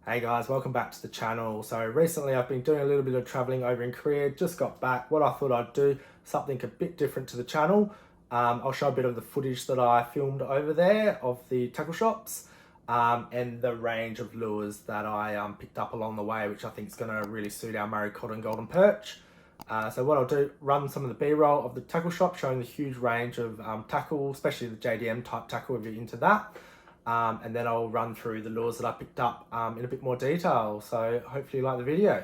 Hey guys, welcome back to the channel. So recently I've been doing a little bit of traveling over in Korea, just got back. What I thought I'd do, something a bit different to the channel. I'll show a bit of the footage that I filmed over there of the tackle shops and the range of lures that I picked up along the way, which I think is going to really suit our Murray Cod and Golden Perch. So what I'll do, run some of the B-roll of the tackle shop, showing the huge range of tackle, especially the JDM type tackle if you're into that. And then I'll run through the lures that I picked up in a bit more detail. So hopefully you like the video.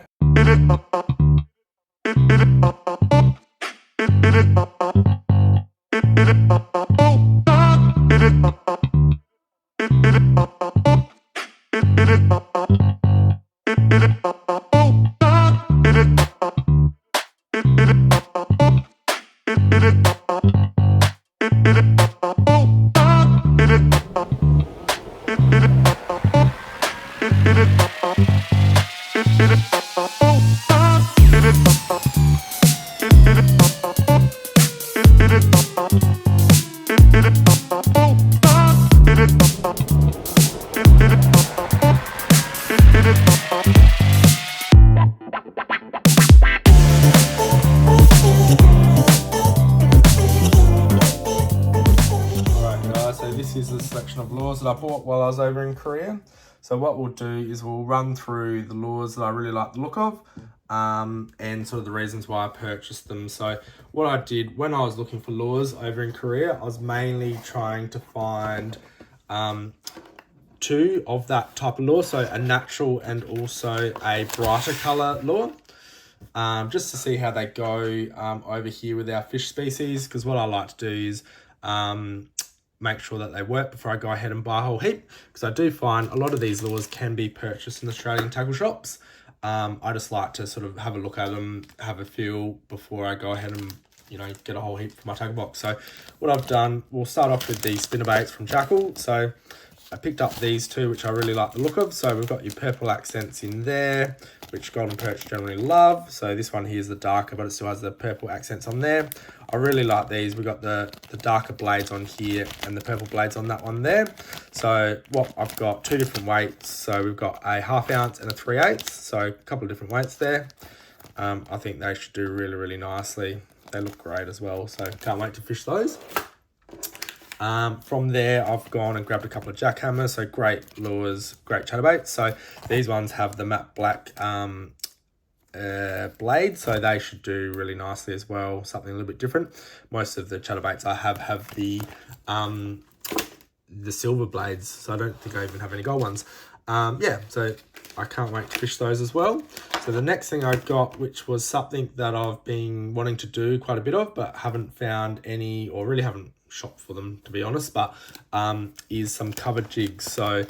This is the selection of lures that I bought while I was over in Korea. So what we'll do is we'll run through the lures that I really like the look of and sort of the reasons why I purchased them. So what I did when I was looking for lures over in Korea, I was mainly trying to find two of that type of lure, so a natural and also a brighter color lure. Just to see how they go over here with our fish species, because what I like to do is make sure that they work before I go ahead and buy a whole heap, because I do find a lot of these lures can be purchased in Australian tackle shops. I just like to sort of have a look at them, have a feel before I go ahead and get a whole heap for my tackle box. So what I've done, we'll start off with the spinnerbaits from Jackall. So I picked up these two, which I really like the look of. So we've got your purple accents in there, which Golden Perch generally love. So this one here is the darker, but it still has the purple accents on there. I really like these. We've got the darker blades on here and the purple blades on that one there. So what I've got, two different weights. So we've got a 1/2 ounce and a 3/8. So a couple of different weights there. I think they should do really, really nicely. They look great as well. So can't wait to fish those. From there, I've gone and grabbed a couple of jackhammers. So great lures, great chatterbaits. So these ones have the matte black blade, so they should do really nicely as well. Something a little bit different. Most of the chatterbaits I have the silver blades, so I don't think I even have any gold ones. Yeah, so I can't wait to fish those as well. So the next thing I got, which was something that I've been wanting to do quite a bit of, but haven't found any, or really haven't shop for them to be honest, but is some covered jigs. So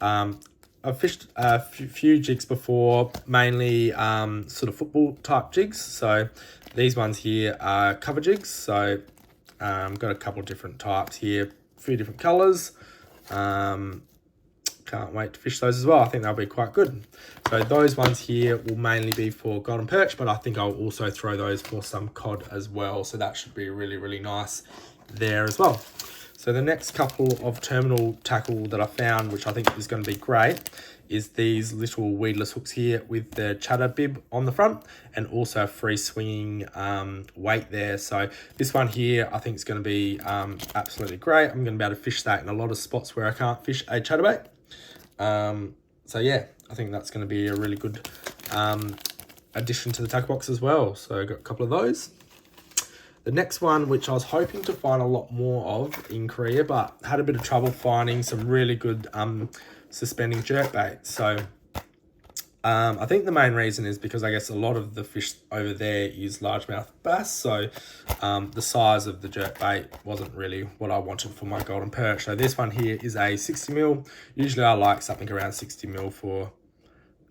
I've fished a few jigs before, mainly sort of football type jigs. So these ones here are cover jigs. So got a couple of different types here, a few different colors. Can't wait to fish those as well. I think they'll be quite good. So those ones here will mainly be for golden perch, but I think I'll also throw those for some cod as well. So that should be really, really nice there as well. So the next couple of terminal tackle that I found, which I think is going to be great, is these little weedless hooks here with the chatter bib on the front and also a free swinging weight there. So this one here I think is going to be absolutely great. I'm going to be able to fish that in a lot of spots where I can't fish a chatterbait. So yeah, I think that's going to be a really good addition to the tackle box as well. So I got a couple of those. The next one, which I was hoping to find a lot more of in Korea, but had a bit of trouble finding some really good suspending jerkbait. So I think the main reason is because I guess a lot of the fish over there is largemouth bass. So the size of the jerkbait wasn't really what I wanted for my golden perch. So this one here is a 60mm. Usually I like something around 60mm for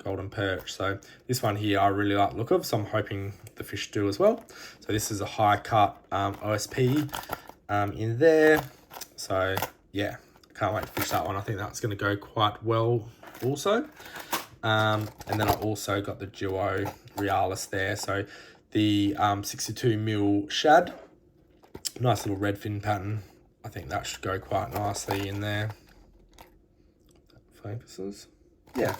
golden perch. So this one here I really like the look of, so I'm hoping the fish do as well. So this is a high cut OSP in there. So yeah, can't wait to fish that one. I think that's going to go quite well also. And then I also got the Duo Realis there. So the 62mm shad, nice little red fin pattern. I think that should go quite nicely in there. That focuses. Yeah.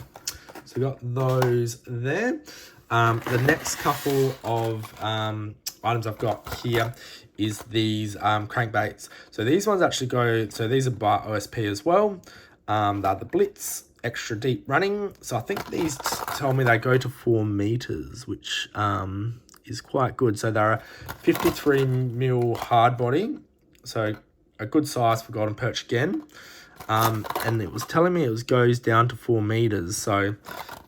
So we got those there. The next couple of items I've got here is these crankbaits. So these ones actually go, so these are by OSP as well. They're the Blitz extra deep running. So I think these tell me they go to 4 meters, which is quite good. So they're a 53mm hard body. So a good size for golden perch again. And it was telling me it goes down to 4 meters. So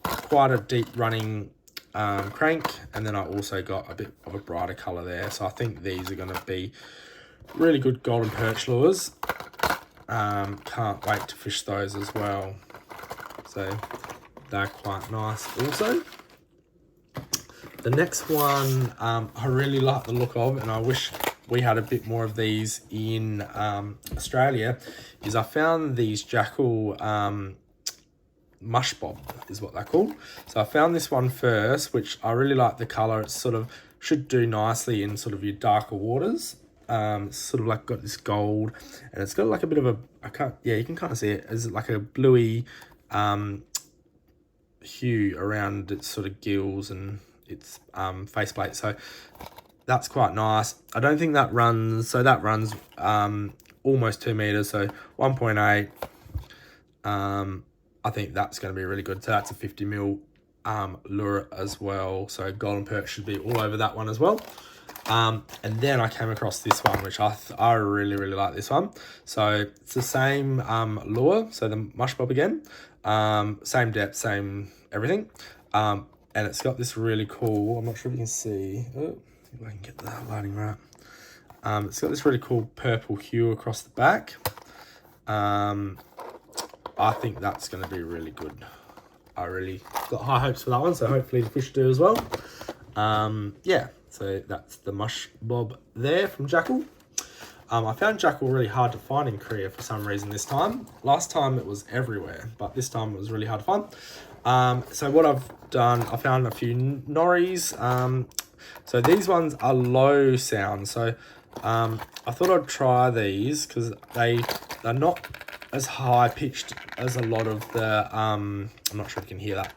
quite a deep running crank. And then I also got a bit of a brighter color there. So I think these are going to be really good golden perch lures. Can't wait to fish those as well. So they're quite nice also. The next one I really like the look of, and I wish we had a bit more of these in Australia, is I found these Jackall mush bob is what they're called. So I found this one first, which I really like the color. It sort of should do nicely in sort of your darker waters. It's sort of like got this gold, and it's got like a bit of a, you can kind of see it as like a bluey hue around its sort of gills and its faceplate. So that's quite nice. I don't think that runs, so that runs almost 2 meters, so 1.8. I think that's going to be really good. So that's a 50mm lure as well. So golden perch should be all over that one as well. And then I came across this one, which I really like this one. So it's the same lure, so the mush bob again, same depth, same everything. And it's got this really cool, I'm not sure if you can see, if I can get that lighting right. It's got this really cool purple hue across the back. I think that's going to be really good. I really got high hopes for that one, so hopefully the fish do as well. Yeah, so that's the mush bob there from Jackall. I found Jackall really hard to find in Korea for some reason this time. Last time it was everywhere, but this time it was really hard to find. So what I've done, I found a few Norries. So these ones are low sound. So I thought I'd try these because they're not as high pitched as a lot of the, I'm not sure if you can hear that.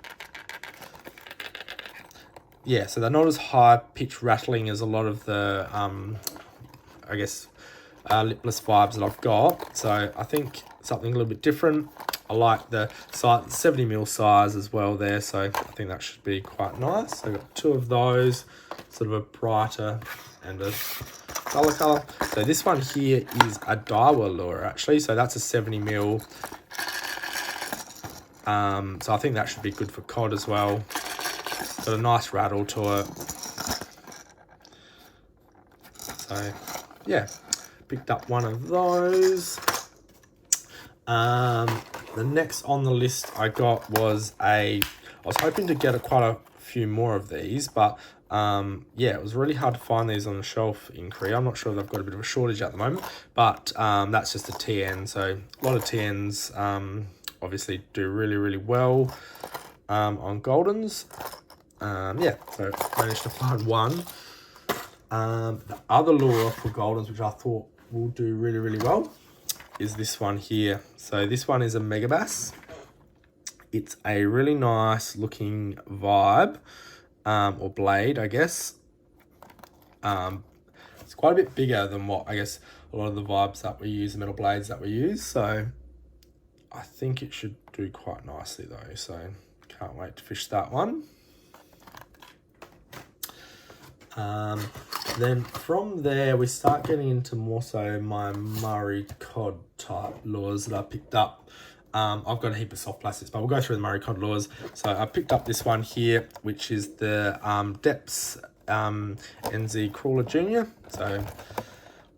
Yeah, so they're not as high pitch rattling as a lot of the, I guess, lipless vibes that I've got. So I think something a little bit different. I like the size, 70mm size as well there. So I think that should be quite nice. So I've got 2 of those, sort of a brighter and a duller color. So this one here is a Daiwa lure actually. So that's a 70mm. So I think that should be good for cod as well. Got a nice rattle to it. So yeah, picked up one of those. The next on the list I got was I was hoping to get quite a few more of these, but yeah, it was really hard to find these on the shelf in Korea. I'm not sure if they've got a bit of a shortage at the moment, but that's just a TN. So a lot of TNs obviously do really well on Goldens. Yeah, so managed to find one. The other lure for Goldens, which I thought will do really well, is this one here. So this one is a Megabass. It's a really nice looking vibe, or blade, I guess. It's quite a bit bigger than what I guess a lot of the vibes that we use, the metal blades that we use. So I think it should do quite nicely though. So can't wait to fish that one. Then from there we start getting into more so my Murray cod type lures that I picked up. I've got a heap of soft plastics, but we'll go through the Murray cod lures. So I picked up this one here, which is the Depths NZ Crawler Junior. So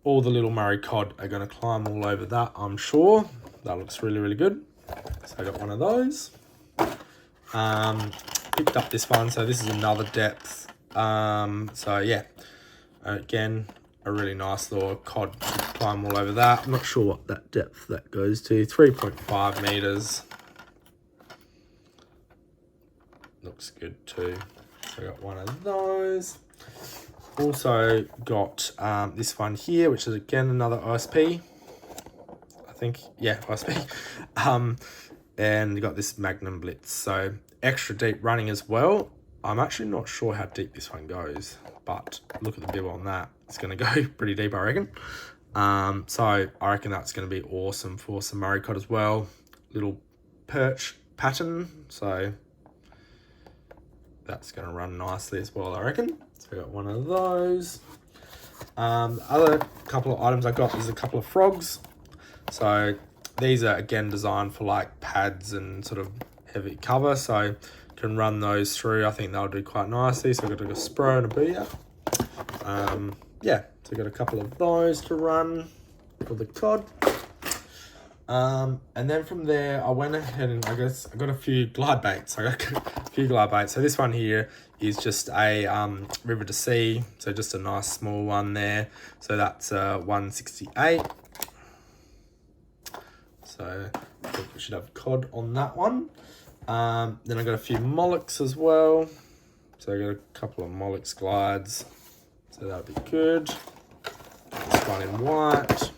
all the little Murray cod are going to climb all over that, I'm sure. That looks really good. So I got one of those. Picked up this one. So this is another Depth. So yeah, again, a really nice lure. Cod climb all over that. I'm not sure what that depth that goes to. 3.5 meters. Looks good too. So I got one of those. Also got this one here, which is again another OSP. I think, yeah, OSP. And you got this Magnum Blitz, so extra deep running as well. I'm actually not sure how deep this one goes, but look at the bib on that. It's going to go pretty deep, I reckon. So I reckon that's going to be awesome for some Murray cod as well. Little perch pattern, so that's going to run nicely as well, I reckon. So I got one of those. Other couple of items I got is a couple of frogs. So these are again designed for like pads and sort of heavy cover, so can run those through. I think they'll do quite nicely. So I've got a Spro and a Booyah. Yeah, so I've got a couple of those to run for the cod. And then from there, I went ahead and I got a few glide baits. I got a few glide baits. So this one here is just a River to Sea. So just a nice small one there. So that's 168. So I think we should have cod on that one. Then I got a few Molluks as well. So I got a couple of Molluks glides. So that'll be good. This one in white.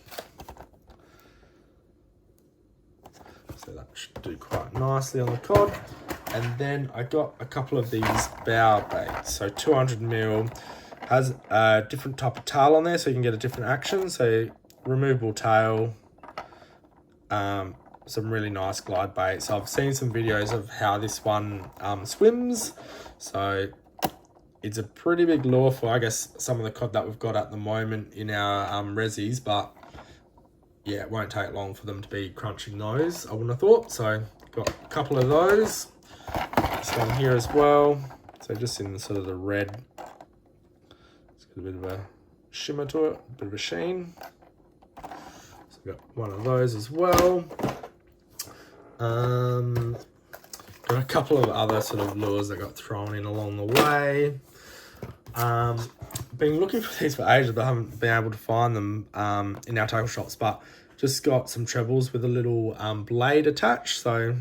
So that should do quite nicely on the cod. And then I got a couple of these bow baits. So 200ml has a different type of tail on there, so you can get a different action. So removable tail, some really nice glide baits. I've seen some videos of how this one swims. So it's a pretty big lure for, I guess, some of the cod that we've got at the moment in our resis, but yeah, it won't take long for them to be crunching those, I wouldn't have thought. So got a couple of those. This one here as well. So just in the sort of the red. It's got a bit of a shimmer to it, a bit of a sheen. So got one of those as well. Got a couple of other sort of lures that got thrown in along the way. Been looking for these for ages, but I haven't been able to find them in our tackle shops. But just got some trebles with a little blade attached. So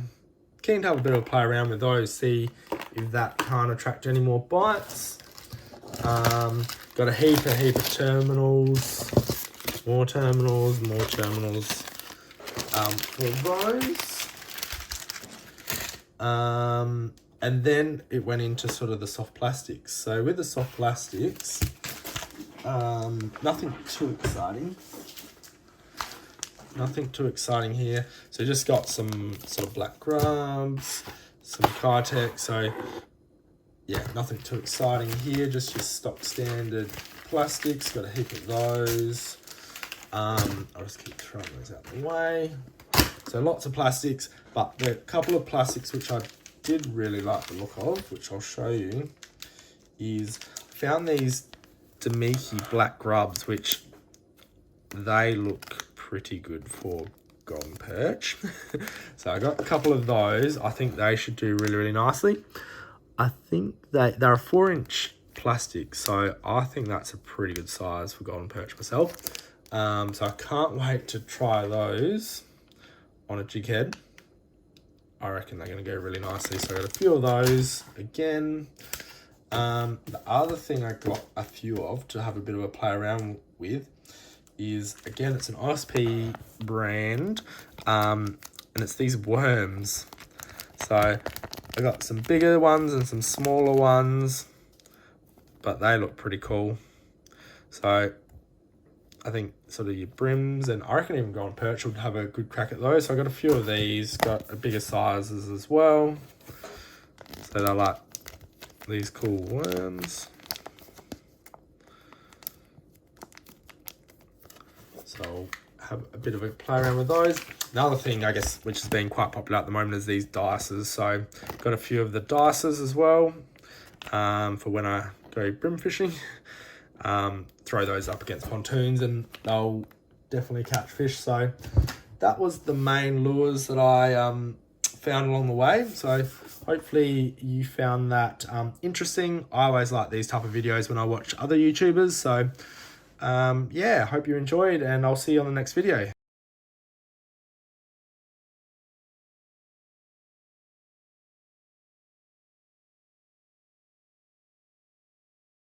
keen to have a bit of a play around with those, see if that can't attract any more bites. Got a heap of terminals, more terminals for those. And then it went into sort of the soft plastics. So with the soft plastics, nothing too exciting. Nothing too exciting here. So just got some sort of black grubs, some Kytex. So yeah, nothing too exciting here. Just your stock standard plastics. Got a heap of those. I'll just keep throwing those out the way. So lots of plastics, but the couple of plastics which I did really like the look of, which I'll show you, is I found these Damiki black grubs, which they look pretty good for golden perch. So I got a couple of those. I think they should do really, really nicely. I think they're a 4-inch plastic, so I think that's a pretty good size for golden perch myself. So I can't wait to try those on a jig head. I reckon they're going to go really nicely. So I got a few of those again. The other thing I got a few of to have a bit of a play around with is, again, it's an OSP brand, and it's these worms. So I got some bigger ones and some smaller ones, but they look pretty cool. So I think sort of your brims, and I reckon even golden perch would have a good crack at those. So I got a few of these, got a bigger sizes as well. So they're like these cool worms. So I'll have a bit of a play around with those. Another thing, I guess, which has been quite popular at the moment is these dices. So got a few of the dices as well for when I go brim fishing. Throw those up against pontoons and they'll definitely catch fish. So that was the main lures that I found along the way. So hopefully you found that interesting. I always like these type of videos when I watch other YouTubers. So yeah, hope you enjoyed, and I'll see you on the next video.